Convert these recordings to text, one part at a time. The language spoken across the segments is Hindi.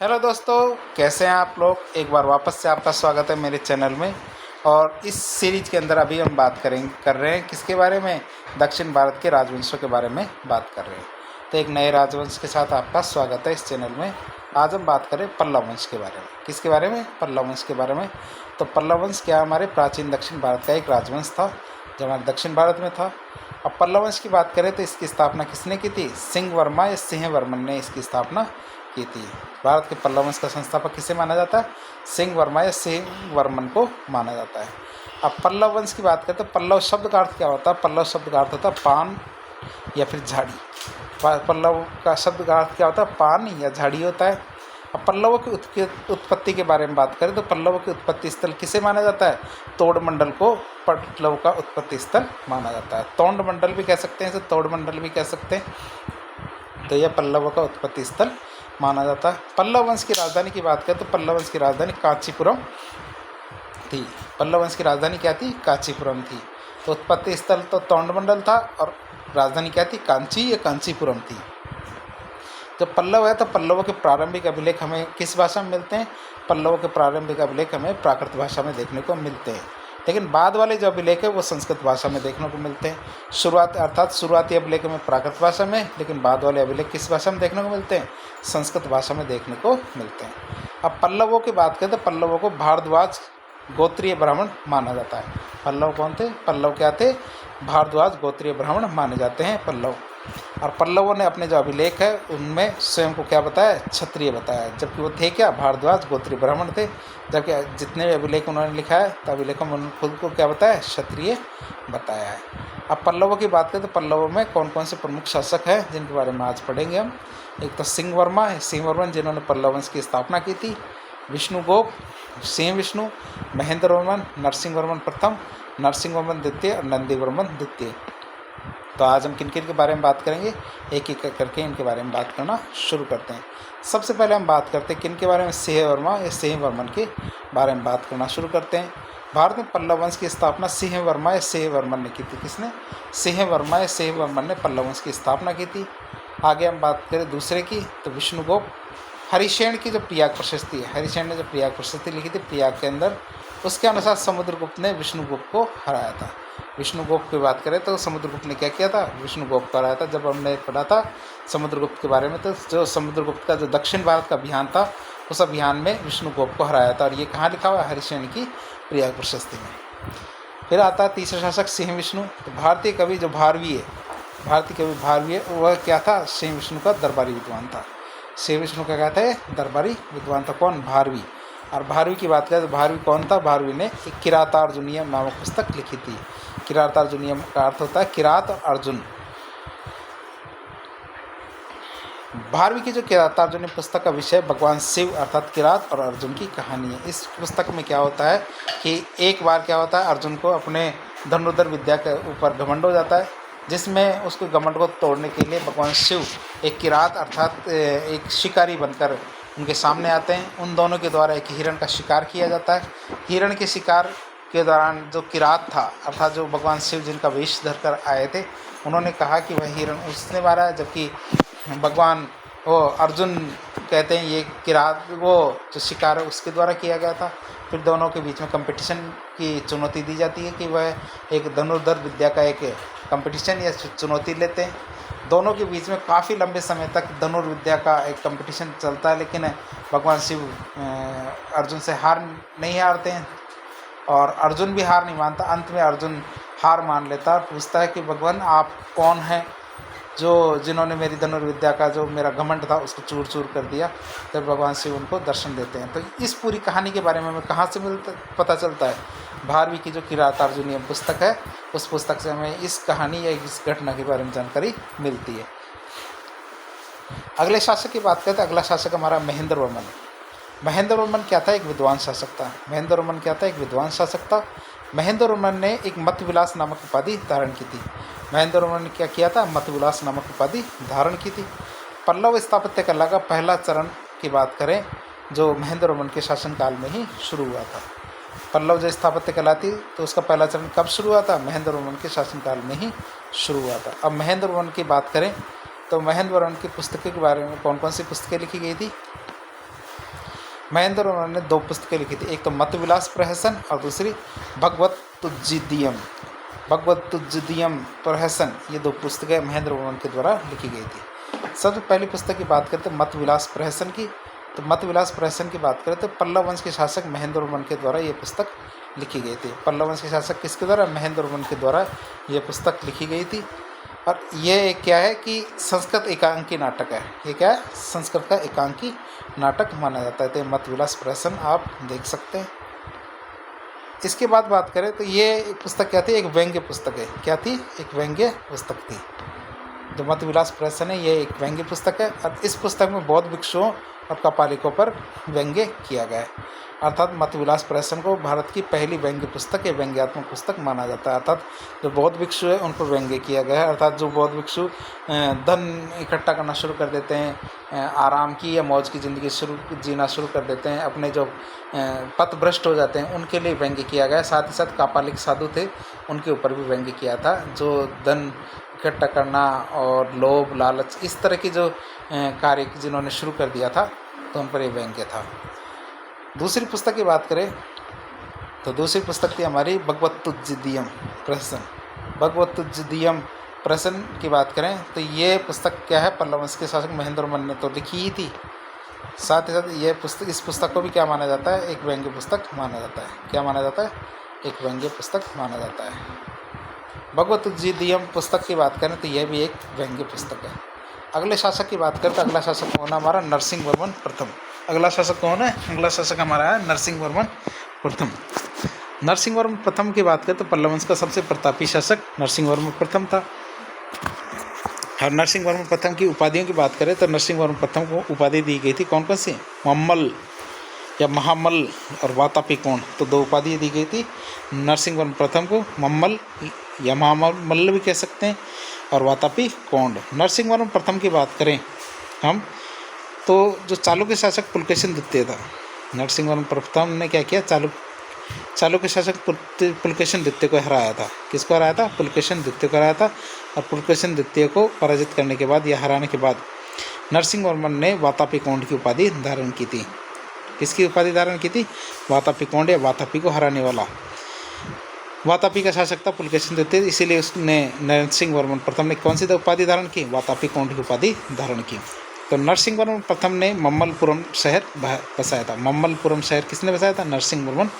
हेलो दोस्तों, कैसे हैं आप लोग। एक बार वापस से आपका स्वागत है मेरे चैनल में। और इस सीरीज़ के अंदर अभी हम कर रहे हैं किसके बारे में। दक्षिण भारत के राजवंशों के बारे में बात कर रहे हैं। तो एक नए राजवंश के साथ आपका स्वागत है इस चैनल में। आज हम बात करें पल्लव वंश के बारे में। किसके बारे में? पल्लव वंश के बारे में। तो पल्लव वंश क्या हमारे प्राचीन दक्षिण भारत का एक राजवंश था जो हमारे दक्षिण भारत में था। अब पल्लव वंश की बात करें तो इसकी स्थापना किसने की थी? सिंह वर्मा या सिंह वर्मन ने इसकी स्थापना की थी। भारत के पल्लव वंश का संस्थापक किसे माना जाता है? सिंह वर्मा या सिंह वर्मन को माना जाता है। अब पल्लव वंश की बात करें तो पल्लव शब्द का अर्थ क्या होता है? पल्लव शब्द का अर्थ होता है पान या फिर झाड़ी। पल्लव का शब्द का अर्थ क्या होता है? पान या झाड़ी होता है। अब पल्लवों की उत्पत्ति के बारे में बात करें तो पल्लवों की उत्पत्ति स्थल किसे माना जाता है? तोड़ मंडल को पल्लव का उत्पत्ति स्थल माना जाता है। तोंड मंडल भी कह सकते हैं, इसे तोड़ मंडल भी कह सकते हैं। तो यह पल्लवों का उत्पत्ति स्थल माना जाता है। पल्लव वंश की राजधानी की बात करें तो पल्लव वंश की राजधानी कांचीपुरम थी। पल्लव वंश की राजधानी क्या थी? कांचीपुरम थी। तो उत्पत्ति स्थल तो तोंडमंडल था और राजधानी क्या थी? कांची या कांचीपुरम थी। जब पल्लव है तो पल्लवों के प्रारंभिक अभिलेख हमें किस भाषा में मिलते हैं? पल्लवों के प्रारंभिक अभिलेख हमें प्राकृत भाषा में देखने को मिलते हैं, लेकिन बाद वाले जो अभिलेख है वो संस्कृत भाषा में देखने को मिलते हैं। शुरुआती अभिलेख में प्राकृत भाषा में, लेकिन बाद वाले अभिलेख किस भाषा में देखने को मिलते हैं? संस्कृत भाषा में देखने को मिलते हैं। अब पल्लवों की बात करें तो पल्लवों को भारद्वाज गोत्रीय ब्राह्मण माना जाता है। पल्लव कौन थे? पल्लव क्या थे? भारद्वाज गोत्रीय ब्राह्मण माने जाते हैं पल्लव। और पल्लवों ने अपने जो अभिलेख है उनमें स्वयं को क्या बताया? क्षत्रिय बताया, जबकि वो थे क्या? भारद्वाज गोत्रीय ब्राह्मण थे। जबकि जितने भी अभिलेख उन्होंने लिखा है तो अभिलेखों में उन्होंने खुद को क्या बताया? क्षत्रिय बताया है। अब पल्लवों की बात करें तो पल्लवों में कौन कौन से प्रमुख शासक हैं जिनके बारे में आज पढ़ेंगे हम। एक तो सिंह वर्मा है, सिंह वर्मन जिन्होंने पल्लव वंश की स्थापना की थी। विष्णुगोप, सिंह विष्णु, महेंद्र वर्मन, नरसिंह वर्मन प्रथम, नरसिंह वर्मन द्वितीय और नंदी वर्मन द्वितीय। तो आज हम किन किन के बारे में बात करेंगे, एक एक करके इनके बारे में बात करना शुरू करते हैं। सबसे पहले हम बात करते हैं किन के बारे में? सिंह वर्मा या सिंह वर्मन के बारे में बात करना शुरू करते हैं। भारत में पल्लव वंश की स्थापना सिंह वर्मा या सिंह वर्मन ने की थी। किसने? सिंह वर्मा या सिंह वर्मन ने पल्लव वंश की स्थापना की थी। आगे हम बात करें दूसरे की तो विष्णुगोप। हरिशेन की जो प्रयाग प्रशस्ति है, हरिशेन ने जो प्रयाग प्रशस्ति लिखी थी प्रयाग के अंदर, उसके अनुसार समुद्रगुप्त ने विष्णुगुप्त को हराया था। विष्णुगुप्त की बात करें तो समुद्रगुप्त ने क्या किया था? विष्णुगुप्त को हराया था। जब हमने पढ़ा था समुद्रगुप्त के बारे में तो जो समुद्रगुप्त का जो दक्षिण भारत का अभियान था उस अभियान में विष्णुगुप्त को हराया था। और ये कहाँ लिखा हुआ है? हरिशेन की प्रयाग प्रशस्ति में। फिर आता है तीसरा शासक सिंह विष्णु। तो भारतीय कवि जो भारवी है, भारतीय कवि भारवी है, वह क्या था? सिंह विष्णु का दरबारी विद्वान था। सिंह विष्णु का क्या था? दरबारी विद्वान था। कौन? भारवी। और भारवी की बात करें तो भारवी कौन था? भारवी ने एक किरातार्जुनीयम नामक पुस्तक लिखी थी। किरातार्जुनीयम का अर्थ होता है किरात और अर्जुन। भारवी की जो किरातार्जुनीय पुस्तक का विषय भगवान शिव अर्थात किरात और अर्जुन की कहानी है। इस पुस्तक में क्या होता है कि एक बार क्या होता है, अर्जुन को अपने धनुर्धर विद्या के ऊपर घमंड हो जाता है, जिसमें उसको घमंड को तोड़ने के लिए भगवान शिव एक किरात अर्थात एक शिकारी बनकर उनके सामने आते हैं। उन दोनों के द्वारा एक हिरण का शिकार किया जाता है। हिरण के शिकार के दौरान जो किरात था अर्थात जो भगवान शिव जिनका वेश धरकर आए थे, उन्होंने कहा कि वह हिरण उसने मारा है, जबकि भगवान वो अर्जुन कहते हैं ये किरात वो जो शिकार है उसके द्वारा किया गया था। फिर दोनों के बीच में कंपटीशन की चुनौती दी जाती है कि वह एक धनुर्धर विद्या का एक कंपटीशन या चुनौती लेते हैं। दोनों के बीच में काफ़ी लंबे समय तक धनुर्विद्या का एक कंपटीशन चलता है, लेकिन भगवान शिव अर्जुन से हार नहीं हारते हैं और अर्जुन भी हार नहीं मानता। अंत में अर्जुन हार मान लेता है, पूछता है कि भगवान आप कौन हैं जो जिन्होंने मेरी धनुर्विद्या का जो मेरा घमंड था उसको चूर चूर कर दिया। जब भगवान शिव उनको दर्शन देते हैं तो इस पूरी कहानी के बारे में हमें कहाँ से पता चलता है? भारवी की जो किरातार्जुनीयम पुस्तक है उस पुस्तक से हमें इस कहानी या इस घटना के बारे में जानकारी मिलती है। अगले शासक की बात करते हैं। अगला शासक हमारा महेंद्र वर्मन। महेंद्र वर्मन क्या था? एक विद्वान शासक था। महेंद्र वर्मन क्या था? एक विद्वान शासक था। महेंद्र वर्मन ने एक मतविलास नामक उपाधि धारण की थी। महेंद्र वर्मन ने क्या किया था? मतविलास नामक उपाधि धारण की थी। पल्लव स्थापत्य कला का पहला चरण की बात करें जो महेंद्र वर्मन के शासनकाल में ही शुरू हुआ था। पल्लव जो स्थापत्य कला थी तो उसका पहला चरण कब शुरू हुआ था? महेंद्र वर्मन के शासनकाल में ही शुरू हुआ था। अब महेंद्र वर्मन की बात करें तो महेंद्र वर्मन की पुस्तकों के बारे में कौन कौन सी पुस्तकें लिखी गई थी? महेंद्र वर्मन ने 2 पुस्तकें लिखी थी, एक तो मतविलास प्रहसन और दूसरी भगवतुज्जीदियम। भगवतुज्जीदियम प्रहसन, ये 2 पुस्तकें महेंद्र वर्मन के द्वारा लिखी गई थी। सबसे पहली पुस्तक की बात करते हैं मतविलास प्रहसन की। तो मतविलास प्रहसन की बात करें तो पल्लव वंश के शासक महेंद्र वर्मन के द्वारा ये पुस्तक लिखी गई थी। पल्लव वंश के शासक किसके द्वारा? महेंद्र वर्मन के द्वारा ये पुस्तक लिखी गई थी। और ये क्या है कि संस्कृत एकांकी नाटक है। ये क्या है? संस्कृत का एकांकी नाटक माना जाता है। तो मतविलास प्रहसन आप देख सकते हैं। इसके बाद बात करें तो ये पुस्तक क्या थी? एक व्यंग्य पुस्तक है। क्या थी? एक व्यंग्य पुस्तक थी। जो मतविलास प्रहसन है ये एक व्यंग्य पुस्तक है और इस पुस्तक में बौद्ध भिक्षुओं और कपालिकों पर व्यंग्य किया गया है। अर्थात मतविलास प्रहसन को भारत की पहली व्यंग्य पुस्तक या व्यंग्यात्मक पुस्तक माना जाता है। अर्थात जो बौद्ध भिक्षु है उन पर व्यंग्य किया गया है। अर्थात जो बौद्ध भिक्षु धन इकट्ठा करना शुरू कर देते हैं, आराम की या मौज की ज़िंदगी जीना शुरू कर देते हैं, अपने जो पथभ्रष्ट हो जाते हैं, उनके लिए व्यंग्य किया गया है। साथ ही साथ कापालिक साधु थे, उनके ऊपर भी व्यंग्य किया था। जो धन इकट्ठा करना और लोभ लालच इस तरह की जो कार्य जिन्होंने शुरू कर दिया था, तो उन पर ये व्यंग्य था। दूसरी पुस्तक की बात करें तो दूसरी पुस्तक थी हमारी भगवतुज्जीदियम प्रहसन। भगवतुज्जीदियम प्रहसन की बात करें तो ये पुस्तक क्या है? पल्लव वंश के शासक महेंद्र वर्मन ने तो लिखी ही थी। साथ ही साथ ये पुस्तक, इस पुस्तक को भी क्या माना जाता है? एक व्यंग्य पुस्तक माना जाता है। क्या माना जाता है? एक व्यंग्य पुस्तक माना जाता है। भगवतुज्जीदियम पुस्तक की बात करें तो यह भी एक व्यंग्य पुस्तक है। अगले शासक की बात करें तो अगला शासक कौन है हमारा? नरसिंह वर्मन प्रथम। अगला शासक कौन है? अगला शासक हमारा है नरसिंह वर्मन प्रथम। नरसिंह वर्मन प्रथम की बात करें तो पल्लव वंश का सबसे प्रतापी शासक नरसिंह वर्मन प्रथम था। और नरसिंह वर्मन प्रथम की उपाधियों की बात करें तो नरसिंह वर्मन प्रथम को उपाधि दी गई थी। कौन कौन सी? मम्मल या महामल और वातापी कोंड, तो 2 उपाधि दी गई थी नरसिंह वर्मन प्रथम को। मम्मल या महामल्ल भी कह सकते हैं और वातापी कोंड। नरसिंह वर्मन प्रथम की बात करें हम तो जो चालुक्य शासक पुलकेशिन द्वितीय था, नरसिंह वर्मन प्रथम ने क्या किया? चालुक्य शासक पुलकेशिन द्वितीय को हराया था। किसको हराया था? पुलकेशिन द्वितीय को हराया था। और पुलकेशिन द्वितीय को पराजित करने के बाद या हराने के बाद नरसिंह वर्मन ने वातापी कोंड की उपाधि धारण की थी। किसकी उपाधि धारण की थी? वातापी कोंड या वातापी को हराने वाला। वातापी का शासक था पुलकेशिन द्वितीय, इसीलिए उसने नरसिंह वर्मन प्रथम ने कौन सी उपाधि धारण की? वातापी कोंड की उपाधि धारण की। तो नरसिंह वर्मन प्रथम ने मम्मलपुरम शहर बसाया था। मम्मलपुरम शहर किसने बसाया था? नरसिंह वर्मन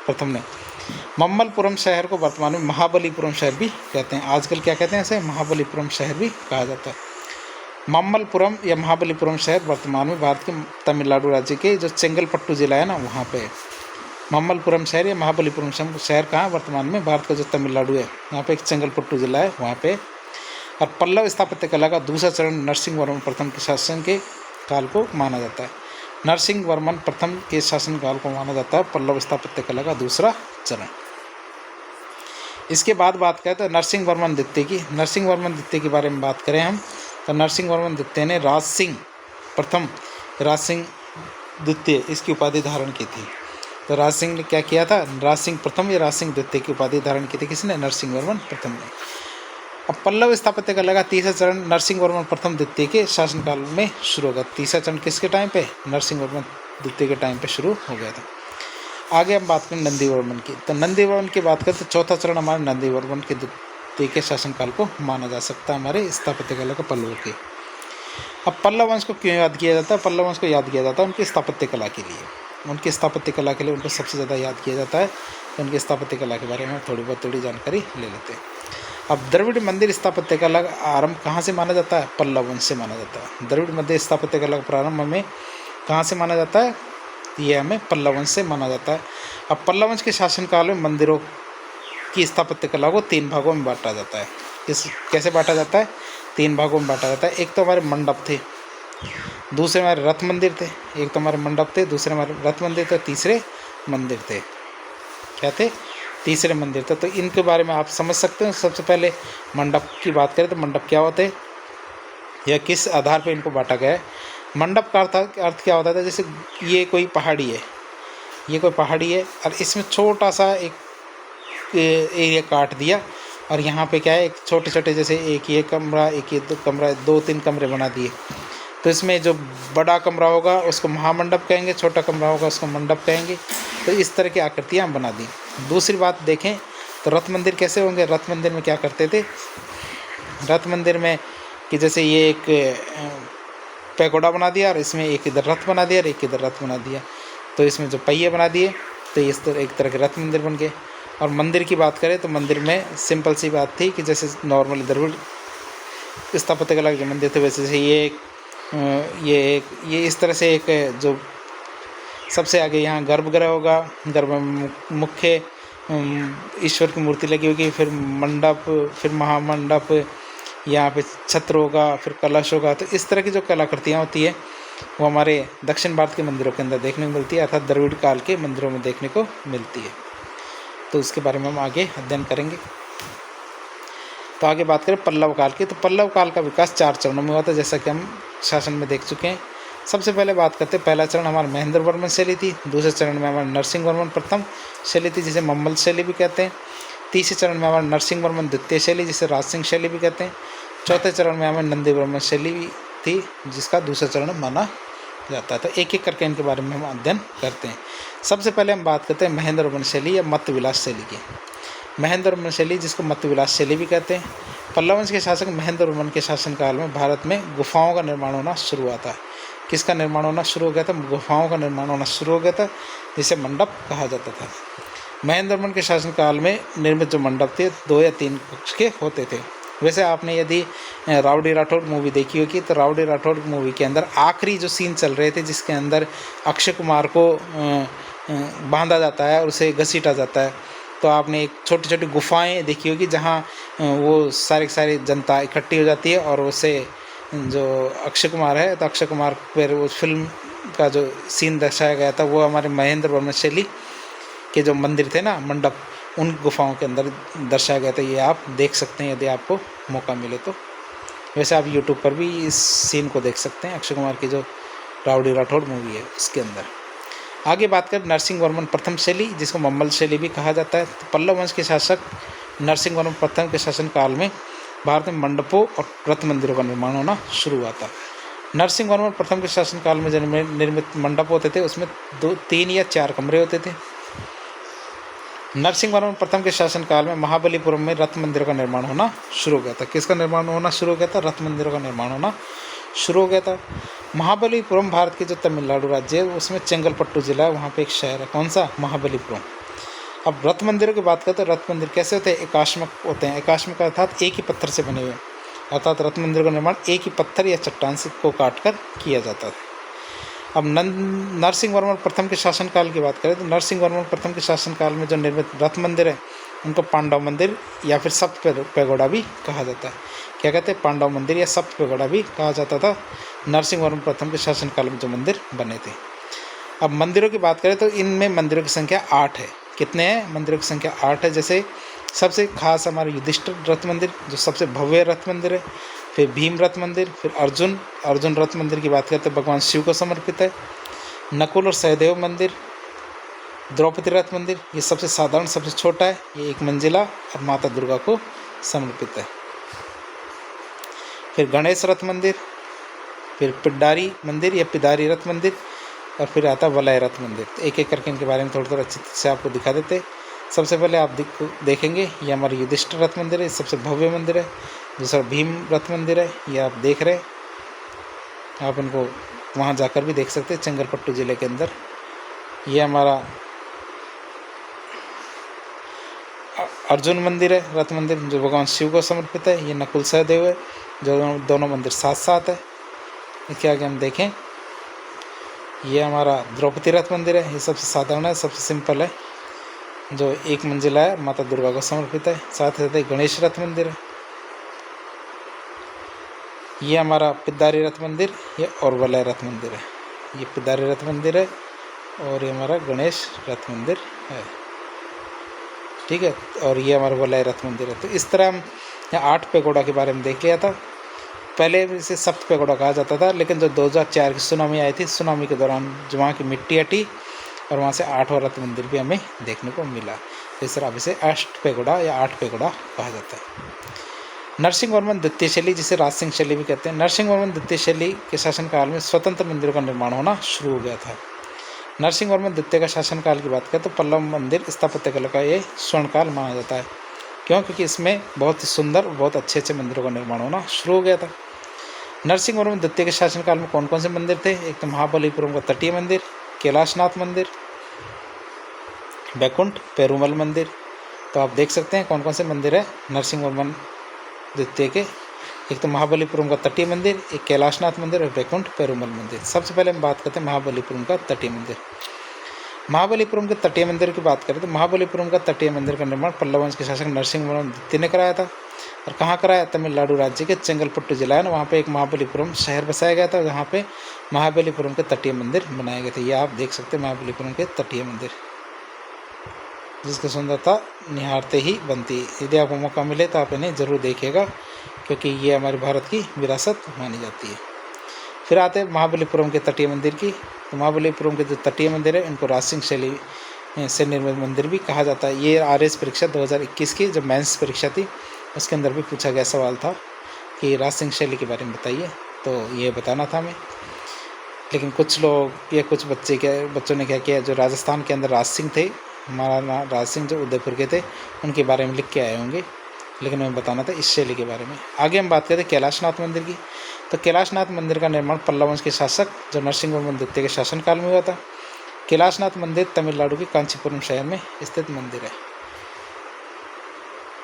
प्रथम ने। मम्मलपुरम शहर को वर्तमान में महाबलीपुरम शहर भी कहते हैं। आजकल क्या कहते हैं? इसे महाबलीपुरम शहर भी कहा जाता है। मम्मलपुरम या महाबलीपुरम शहर वर्तमान में भारत के तमिलनाडु राज्य के जो चेंगलपट्टू जिला है ना, वहाँ पे मम्मलपुरम शहर या महाबलीपुरम शहर कहाँ? वर्तमान में भारत का जो तमिलनाडु है, यहाँ पे एक चेंगलपट्टू जिला है, वहाँ पे। और पल्लव स्थापत्य कला का दूसरा चरण नरसिंह वर्मन प्रथम के शासन के काल को माना जाता है। नरसिंह वर्मन प्रथम के शासनकाल को माना जाता है पल्लव स्थापत्य कला का दूसरा चरण। इसके बाद बात करें तो नरसिंह वर्मन द्वितीय की। नरसिंह वर्मन द्वितीय के बारे में बात करें हम तो नरसिंह वर्मन द्वितीय ने राज सिंह प्रथम, राज सिंह द्वितीय इसकी उपाधि धारण की थी। तो राज सिंह ने क्या किया था? राज सिंह प्रथम या राज सिंह द्वितीय की उपाधि धारण की थी। किसने? नरसिंह वर्मन प्रथम ने। अब पल्लव स्थापत्य कला का तीसरा चरण नरसिंह वर्मन प्रथम द्वितीय के शासनकाल में शुरू होगा। तीसरा चरण किसके टाइम पे? नरसिंह वर्मन द्वितीय के टाइम पे शुरू हो गया था। आगे हम बात करें नंदी वर्मन की। तो नंदी वर्मन की बात करें तो चौथा चरण हमारे नंदी वर्मन के द्वितीय के शासनकाल को माना जा सकता है हमारे स्थापत्य कला का पल्लव के। अब पल्लव वंश को क्यों याद किया जाता है? पल्लव वंश को याद किया जाता है उनकी स्थापत्य कला के लिए। उनकी स्थापत्य कला के लिए उनको सबसे ज़्यादा याद किया जाता है। तो उनकी स्थापत्य कला के बारे में थोड़ी जानकारी ले लेते हैं। अब द्रविड़ मंदिर स्थापत्य कला का आरंभ कहाँ से माना जाता है? पल्लव वंश से माना जाता है। द्रविड़ मंदिर स्थापत्य कला का प्रारंभ हमें कहाँ से माना जाता है? ये हमें पल्लव वंश से माना जाता है। अब पल्लव वंश के शासनकाल में मंदिरों की स्थापत्य कला को 3 भागों में बांटा जाता है। कैसे बांटा जाता है? 3 भागों में बांटा जाता है। एक तो हमारे मंडप थे, दूसरे हमारे रथ मंदिर थे। एक तो हमारे मंडप थे, दूसरे हमारे रथ मंदिर थे, तीसरे मंदिर थे। क्या थे? तीसरे मंदिर थे। तो इनके बारे में आप समझ सकते हैं। सबसे पहले मंडप की बात करें तो मंडप क्या होते हैं या किस आधार पर इनको बांटा गया है? मंडप का अर्थ क्या होता था? जैसे ये कोई पहाड़ी है, ये कोई पहाड़ी है और इसमें छोटा सा एक एरिया काट दिया और यहाँ पे क्या है, एक छोटे छोटे जैसे एक ये कमरा, एक ये 2 कमरा, 2-3 कमरे बना दिए। तो इसमें जो बड़ा कमरा होगा उसको महामंडप कहेंगे, छोटा कमरा होगा उसको मंडप कहेंगे। तो इस तरह की आकृतियाँ बना दी। दूसरी बात देखें तो रथ मंदिर कैसे होंगे। रथ मंदिर में क्या करते थे, रथ मंदिर में कि जैसे ये एक पैगोडा बना दिया और इसमें एक इधर रथ बना दिया और एक इधर रथ बना दिया, तो इसमें जो पहिए बना दिए तो इस तरह एक तरह के रथ मंदिर बन गए। और मंदिर की बात करें तो मंदिर में सिंपल सी बात थी कि जैसे नॉर्मल द्रविड़ स्थापत्य कला के जो मंदिर थे वैसे से ये इस तरह से एक जो सबसे आगे यहाँ गर्भगृह होगा, गर्भ में मुख्य ईश्वर की मूर्ति लगी होगी, फिर मंडप, फिर महामंडप, यहाँ पे छत्र होगा, फिर कलश होगा। तो इस तरह की जो कलाकृतियाँ होती है वो हमारे दक्षिण भारत के मंदिरों के अंदर देखने को मिलती है, अर्थात द्रविड़ काल के मंदिरों में देखने को मिलती है। तो उसके बारे में हम आगे अध्ययन करेंगे। तो आगे बात करें पल्लव काल की, तो पल्लव काल का विकास 4 चरणों में हुआ था, जैसा कि हम शासन में देख चुके हैं। सबसे पहले बात करते हैं, पहला चरण हमारा महेंद्र वर्मन शैली थी, दूसरे चरण में हमारा नरसिंह वर्मन प्रथम शैली थी जिसे मम्मल शैली भी कहते हैं, तीसरे चरण में हमारा नरसिंह वर्मन द्वितीय शैली जिसे राज सिंह शैली भी कहते हैं, चौथे चरण में हमें नंदी वर्मन शैली थी जिसका दूसरा चरण माना जाता है। तो एक एक करके इनके बारे में हम अध्ययन करते हैं। सबसे पहले हम बात करते हैं महेंद्र वर्मन शैली या मत्त विलास शैली की। महेंद्र वर्मन शैली जिसको मत्त विलास शैली भी कहते हैं। पल्लव वंश के शासक महेंद्र वर्मन के शासनकाल में भारत में गुफाओं का निर्माण होना शुरू हुआ था। किसका निर्माण होना शुरू हो गया था, गुफाओं का निर्माण होना शुरू हो गया था, जिसे मंडप कहा जाता था। महेंद्र वर्मन के शासनकाल में निर्मित जो मंडप थे 2 या 3 कक्ष के होते थे। वैसे आपने यदि राउडी राठौड़ मूवी देखी होगी तो राउडी राठौड़ मूवी के अंदर आखिरी जो सीन चल रहे थे जिसके अंदर अक्षय कुमार को बांधा जाता है और उसे घसीटा जाता है, तो आपने एक छोटी छोटी गुफाएं देखी होगी जहां वो सारी जनता इकट्ठी हो जाती है और उसे जो अक्षय कुमार है तो अक्षय कुमार पर उस फिल्म का जो सीन दर्शाया गया था वो हमारे महेंद्र वर्मन शैली के जो मंदिर थे ना, मंडप, उन गुफाओं के अंदर दर्शाया गया था। ये आप देख सकते हैं यदि आपको मौका मिले तो। वैसे आप यूट्यूब पर भी इस सीन को देख सकते हैं, अक्षय कुमार की जो राउडी राठौड़ मूवी है उसके अंदर। आगे बात करें नरसिंह वर्मन प्रथम शैली जिसको मम्मल शैली भी कहा जाता है। तो पल्लव वंश के शासक नरसिंह वर्मन प्रथम के शासनकाल में भारत में मंडपों और रथ मंदिरों का निर्माण होना शुरू हुआ था। नरसिंह वर्मन प्रथम के शासनकाल में जो निर्मित मंडप होते थे उसमें 2, 3 या 4 कमरे होते थे। नरसिंह वर्मन प्रथम के शासनकाल में महाबलीपुरम में रथ मंदिरों का निर्माण होना शुरू हो गया था। किसका निर्माण होना शुरू हो गया था, रथ मंदिरों का निर्माण होना शुरू हो गया था। महाबलीपुरम भारत के जो तमिलनाडु राज्य है उसमें चेंगलपट्टू जिला है, वहाँ पे एक शहर है, कौन सा, महाबलीपुरम। अब रथ मंदिरों की बात करते हैं, रथ मंदिर कैसे होते हैं, एकाश्मक होते हैं। एकाश्मक अर्थात एक ही पत्थर से बने हुए, अर्थात रथ मंदिर का निर्माण एक ही पत्थर या चट्टान से को काट कर किया जाता था। अब नरसिंह वर्मन प्रथम के शासनकाल की बात करें तो नरसिंह वर्मन प्रथम के शासनकाल में जो निर्मित रथ मंदिर है उनको पांडव मंदिर या फिर सप्त पैगोडा भी कहा जाता है। क्या कहते हैं, पांडव मंदिर या सप्त पैगोडा भी कहा जाता था नरसिंह वर्मन प्रथम के शासनकाल में जो मंदिर बने थे। अब मंदिरों की बात करें तो इनमें मंदिरों की संख्या 8 है। कितने हैं, मंदिरों की संख्या 8 है। जैसे सबसे खास हमारे युधिष्ठिर रथ मंदिर जो सबसे भव्य रथ मंदिर है, फिर भीम रथ मंदिर, फिर अर्जुन रथ मंदिर की बात करते हैं भगवान शिव को समर्पित है। नकुल और सहदेव मंदिर, द्रौपदी रथ मंदिर ये सबसे साधारण सबसे छोटा है, ये 1 मंजिला और माता दुर्गा को समर्पित है। फिर गणेश रथ मंदिर, फिर पिडारी मंदिर या पिदारी रथ मंदिर और फिर आता वलय रथ मंदिर। तो एक एक करके इनके बारे में थोड़ा अच्छे से आपको दिखा देते हैं। सबसे पहले आप देखेंगे ये हमारे युधिष्ठिर रथ मंदिर है, सबसे भव्य मंदिर है। दूसरा भीम रथ मंदिर है, ये आप देख रहे हैं, आप इनको वहाँ जाकर भी देख सकते हैं चेंगलपट्टू जिले के अंदर। ये हमारा अर्जुन मंदिर है, रथ मंदिर जो भगवान शिव को समर्पित है। ये नकुल सहदेव है जो दोनों मंदिर साथ साथ है। इसके आगे हम देखें ये हमारा द्रौपदी रथ मंदिर है, ये सबसे साधारण है, सबसे सिंपल है, जो 1 मंजिला है, माता दुर्गा को समर्पित है। साथ ही साथ गणेश रथ मंदिर है। ये हमारा पिदारी रथ मंदिर ये और वलय रथ मंदिर है। ये पिदारी रथ मंदिर है और ये हमारा गणेश रथ मंदिर है, ठीक है। और ये हमारा वलय रथ मंदिर है। तो इस तरह हम यहाँ 8 पैगोडा के बारे में देख लिया था। पहले इसे सप्त पैगोडा कहा जाता था, लेकिन जो 2004 की सुनामी आई थी, सुनामी के दौरान जो वहाँ की मिट्टी हटी और वहाँ से 8वां रथ मंदिर भी हमें देखने को मिला। तो इस तरह अब इसे 8 पैगोडा या 8 पैगोडा कहा जाता है। नरसिंह वर्मन द्वितीय शैली, जिसे राज सिंह शैली भी कहते हैं, नरसिंह वर्मन द्वितीय शैली के शासनकाल में स्वतंत्र मंदिरों का निर्माण होना शुरू हो गया था। नरसिंह वर्मन द्वितीय का शासनकाल की बात करें तो पल्लव मंदिर स्थापत्य कला का ये स्वर्णकाल माना जाता है। क्यों? क्योंकि इसमें बहुत ही सुंदर और बहुत अच्छे अच्छे मंदिरों का निर्माण होना शुरू हो गया था। नरसिंह वर्मन द्वितीय के शासनकाल में कौन कौन से मंदिर थे? एक तो महाबलीपुरम का तटीय मंदिर, कैलाशनाथ मंदिर, बैकुंठ पेरुमल मंदिर। तो आप देख सकते हैं कौन कौन से मंदिर है नरसिंह वर्मन द्वितीय के। एक तो महाबलीपुरम का तटीय मंदिर, एक कैलाशनाथ मंदिर और बैकुंठ पेरुमल मंदिर। सबसे पहले हम बात करते हैं महाबलीपुरम का तटीय मंदिर। महाबलीपुरम के तटीय मंदिर की बात करें तो महाबलीपुरम का तटीय मंदिर का निर्माण पल्लव वंश के शासक नरसिंह वर्मन द्वितीय ने कराया था। और कहाँ कराया? तमिलनाडु राज्य के चेंगलपट्टू जिला है ना, वहाँ पे एक महाबलीपुरम शहर बसाया गया था, जहाँ पे महाबलीपुरम के तटीय मंदिर बनाए गए थे। ये आप देख सकते हैं महाबलीपुरम के तटीय मंदिर, जिसकी सुंदरता निहारते ही बनती है। यदि आपको मौका मिले तो आप इन्हें ज़रूर देखिएगा, क्योंकि ये हमारे भारत की विरासत मानी जाती है। फिर आते हैं महाबलीपुरम के तटीय मंदिर की। तो महाबलीपुरम के जो तटीय मंदिर है इनको राज सिंह शैली से निर्मित मंदिर भी कहा जाता है। ये आरएस परीक्षा 2021 की जो मेंस परीक्षा थी उसके अंदर भी पूछा गया सवाल था कि राज सिंह शैली के बारे में बताइए, तो ये बताना था हमें। लेकिन कुछ लोग या कुछ बच्चों ने क्या किया, जो राजस्थान के अंदर राज सिंह थे, महाराणा राज सिंह जो उदयपुर के थे, उनके बारे में लिख के आए होंगे, लेकिन हमें बताना था इस शैली के बारे में। आगे हम बात करते हैं कैलाशनाथ मंदिर की। तो कैलाशनाथ मंदिर का निर्माण पल्लव वंश के शासक जो नरसिंह वर्मन द्वितीय के शासनकाल में हुआ था। कैलाशनाथ मंदिर तमिलनाडु के कांचीपुरम शहर में स्थित मंदिर है।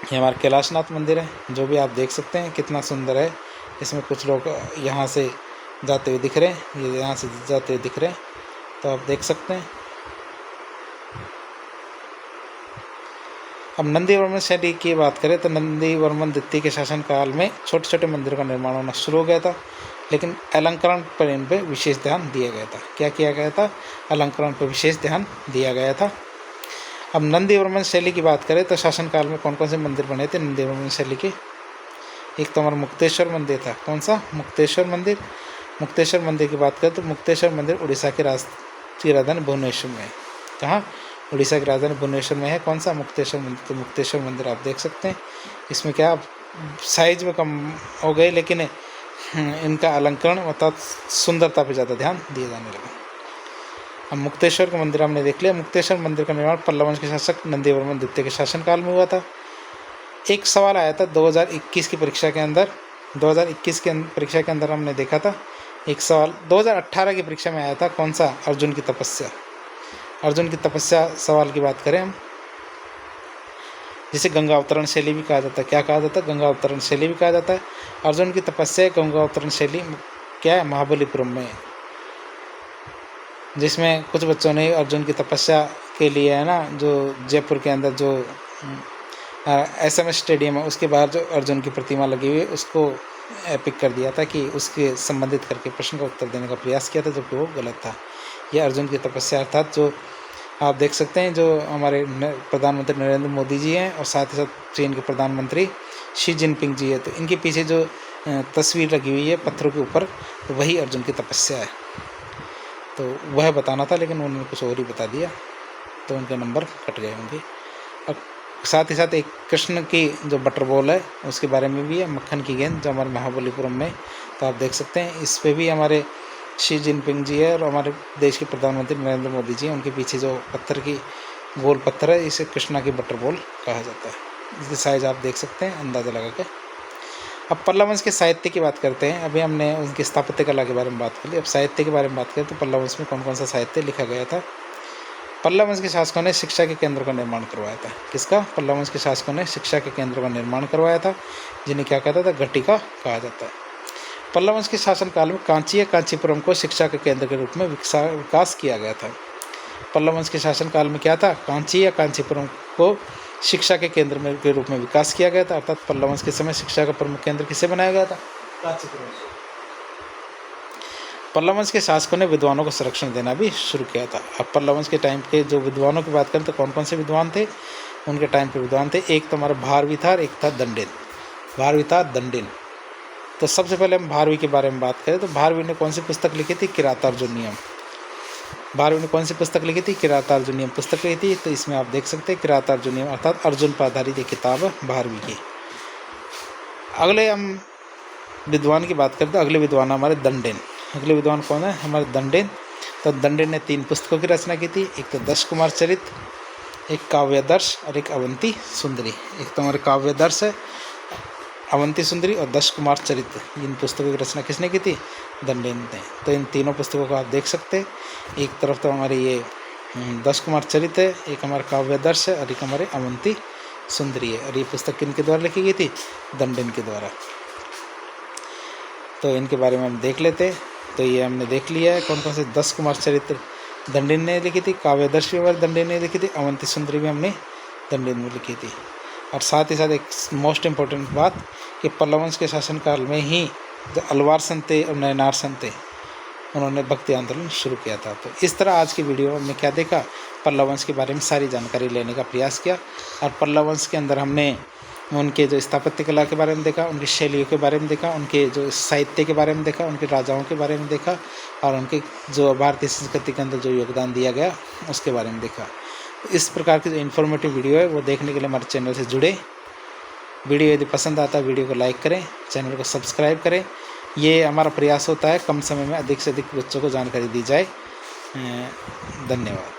ये हमारा कैलाशनाथ मंदिर है, जो भी आप देख सकते हैं कितना सुंदर है। इसमें कुछ लोग यहाँ से जाते हुए दिख रहे हैं, ये यहाँ से जाते हुए दिख रहे हैं, तो आप देख सकते हैं। अब नंदी वर्मन शैली की बात करें तो नंदी वर्मन द्वितीय के शासनकाल में छोटे छोटे मंदिरों का निर्माण होना शुरू हो गया था, लेकिन अलंकरण पर इन पर विशेष ध्यान दिया गया था। क्या किया गया था? अलंकरण पर विशेष ध्यान दिया गया था। अब नंदी वर्मन शैली की बात करें तो शासनकाल में कौन कौन से मंदिर बने थे नंदी वर्मन शैली के? एक तो हमारा मुक्तेश्वर मंदिर था। कौन सा? मुक्तेश्वर मंदिर। मुक्तेश्वर मंदिर की बात करें तो मुक्तेश्वर मंदिर उड़ीसा के राष्ट्रीय राजधानी भुवनेश्वर में है। कहाँ? उड़ीसा की राजधानी भुवनेश्वर में है। कौन सा? मुक्तेश्वर मंदिर। तो मुक्तेश्वर मंदिर आप देख सकते हैं। इसमें क्या साइज में कम हो गए, लेकिन इनका अलंकरण अर्थात सुंदरता पर ज़्यादा ध्यान दिया जाने लगा। अब मुक्तेश्वर का मंदिर हमने देख लिया। मुक्तेश्वर मंदिर का निर्माण पल्लव वंश के शासक नंदी वर्मन द्वितीय के शासनकाल में हुआ था। एक सवाल आया था 2021 की परीक्षा के अंदर। 2021 के परीक्षा के अंदर हमने देखा था एक सवाल 2018 की परीक्षा में आया था। कौन सा? अर्जुन की तपस्या। अर्जुन की तपस्या सवाल की बात करें हम, जिसे गंगा अवतरण शैली भी कहा जाता है। क्या कहा जाता है? गंगा अवतरण शैली भी कहा जाता है। अर्जुन की तपस्या गंगा अवतरण शैली क्या है? महाबलीपुरम में, जिसमें कुछ बच्चों ने अर्जुन की तपस्या के लिए है ना, जो जयपुर के अंदर जो SMS स्टेडियम है उसके बाहर जो अर्जुन की प्रतिमा लगी हुई है उसको पिक कर दिया था कि उसके संबंधित करके प्रश्न का उत्तर देने का प्रयास किया था, जबकि वो गलत था। यह अर्जुन की तपस्या अर्थात जो आप देख सकते हैं, जो हमारे प्रधानमंत्री नरेंद्र मोदी जी हैं और साथ ही साथ चीन के प्रधानमंत्री शी जिनपिंग जी है, तो इनके पीछे जो तस्वीर लगी हुई है पत्थरों के ऊपर, तो वही अर्जुन की तपस्या है। तो वह बताना था, लेकिन उन्होंने कुछ और ही बता दिया, तो उनके नंबर कट गए होंगे। और साथ ही साथ एक कृष्ण की जो बटर बॉल है उसके बारे में भी है, मक्खन की गेंद, जो हमारे महाबलीपुरम में, तो आप देख सकते हैं इस पे भी हमारे शी जिनपिंग जी है और हमारे देश के प्रधानमंत्री नरेंद्र मोदी जी हैं, उनके पीछे जो पत्थर की गोल पत्थर है इसे कृष्णा की बटर बॉल कहा जाता है। इसकी साइज आप देख सकते हैं अंदाज़ा लगा के। अब पल्लव वंश के साहित्य की बात करते हैं। अभी हमने उनकी स्थापत्य कला के बारे में बात कर ली, अब साहित्य के बारे में बात करें तो पल्लव वंश में कौन कौन सा साहित्य लिखा गया था। पल्लव वंश के शासकों ने शिक्षा के केंद्र का निर्माण करवाया था। किसका? पल्लव वंश के शासकों ने शिक्षा के केंद्र का निर्माण करवाया था, जिन्हें क्या कहता था? घटिका कहा जाता है। पल्लव वंश के शासनकाल में कांची या कांचीपुरम को शिक्षा के केंद्र के रूप में विकास किया गया था। पल्लव वंश के शासनकाल में क्या था? कांची या कांचीपुरम को शिक्षा के केंद्र के रूप में विकास किया गया था, अर्थात पल्लव वंश के समय शिक्षा का प्रमुख केंद्र किसे बनाया गया था? कांचीपुरम से। पल्लव वंश के शासकों ने विद्वानों को संरक्षण देना भी शुरू किया था। अब पल्लव वंश के टाइम के जो विद्वानों की बात करें तो कौन कौन से विद्वान थे? उनके टाइम के विद्वान थे, एक तो हमारा भारवी था और एक था दंडिन। भारवी था, दंडिन। तो सबसे पहले हम भारवी के बारे में बात करें तो भारवी ने कौन सी पुस्तक लिखी थी? किरातार्जुनीयम। भारवी ने कौन सी पुस्तक लिखी थी? किरातार्जुनीयम पुस्तक लिखी थी। तो इसमें आप देख सकते हैं किरातार्जुनीयम अर्थात अर्जुन पर आधारित एक किताब है भारवी की। अगले हम विद्वान की बात करते हैं। अगले विद्वान हमारे दंडेन। अगले विद्वान कौन है? हमारे दंडेन। तो दंडेन ने 3 पुस्तकों की रचना की थी। एक तो दश कुमार चरित, एक काव्यादर्श और एक अवंती सुंदरी। एक तो हमारे काव्यादर्श है, अवंती सुंदरी और दश कुमार चरित। इन पुस्तकों की रचना किसने की थी? दंडेन ने। तो इन तीनों पुस्तकों को आप देख सकते हैं। एक तरफ तो हमारे ये दश कुमार चरित है, एक हमारा काव्यादर्श है और एक हमारे अवंती सुंदरी है। और ये पुस्तक किनके द्वारा लिखी गई थी? दंडेन के द्वारा। तो इनके बारे में हम देख लेते हैं। तो ये हमने देख लिया है कौन कौन से। दश कुमार चरित्र दंडेन ने लिखी थी, काव्यादर्श भी हमारे दंडेन ने लिखी थी, अवंती सुंदरी भी हमने दंडेन में लिखी थी। और साथ ही साथ एक मोस्ट इम्पोर्टेंट बात कि पल्लव वंश के शासनकाल में ही जो अलवार संत थे और नयनार संत थे, उन्होंने भक्ति आंदोलन शुरू किया था। तो इस तरह आज की वीडियो में हमने क्या देखा? पल्लव वंश के बारे में सारी जानकारी लेने का प्रयास किया। और पल्लव वंश के अंदर हमने उनके जो स्थापत्य कला के बारे में देखा, उनकी शैलियों के बारे में देखा, उनके जो साहित्य के बारे में देखा, उनके राजाओं के बारे में देखा और उनके जो भारतीय संस्कृति के अंदर जो योगदान दिया गया उसके बारे में देखा। इस प्रकार की जो इन्फॉर्मेटिव वीडियो है वो देखने के लिए हमारे चैनल से जुड़े। वीडियो यदि पसंद आता है वीडियो को लाइक करें, चैनल को सब्सक्राइब करें। ये हमारा प्रयास होता है कम समय में अधिक से अधिक बच्चों को जानकारी दी जाए। धन्यवाद।